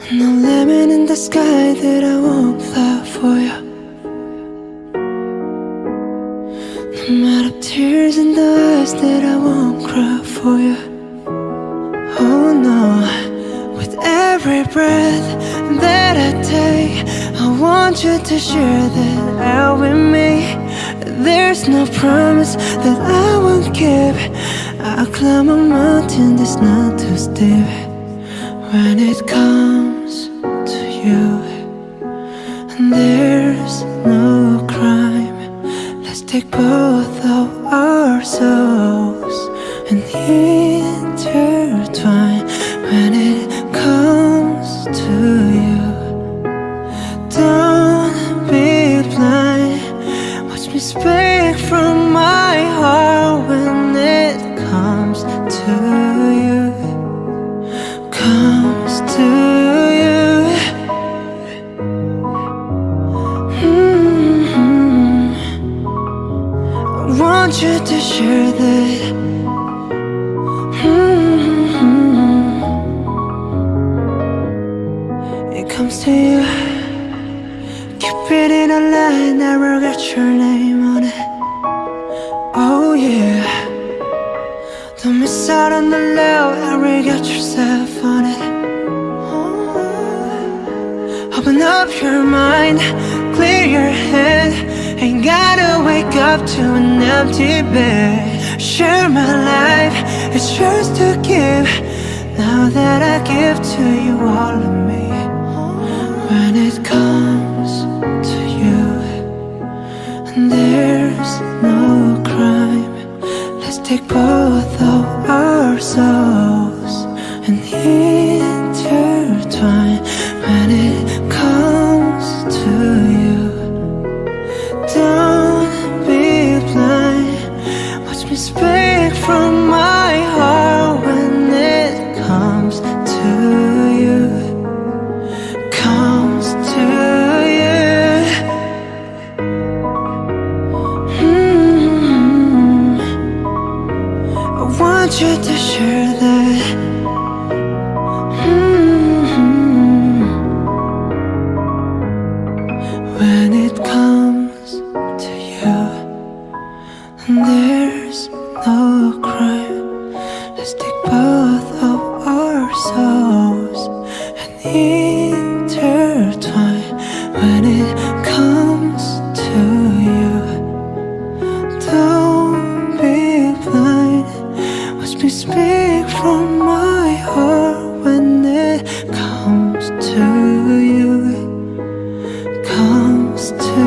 No lemon in the sky that I won't fly for you. No matter tears in the eyes that I won't cry for you. Oh no, with every breath that I take, I want you to share that out with me. There's no promise that I won't keep. I'll climb a mountain that's not too steep. When it comes to you, and there's no crime, let's take both of our souls and intertwine. When it comes to you, don't be blind. Watch me speak from my heart. When it comes to you, comes to you. I want you to share that. It comes to you. Keep it in a line, never get your name on it. Oh yeah. Don't miss out on the love, ever get yourself on it. Open up your mind, clear your head. Ain't gotta wake up to an empty bed. Share my life, it's yours to give. Now that I give to you all of me. When it comes to you, and there's no crime, let's take both of our souls and intertwine. When it comes to you, don't be blind. Watch me speak from my heart. When it comes to you, comes to you. I want you to share that. When it comes to you, and there's no crime, let's take both of our souls and intertwine. When it comes to you, don't be blind. Watch me speak from my heart. When it comes to you, comes to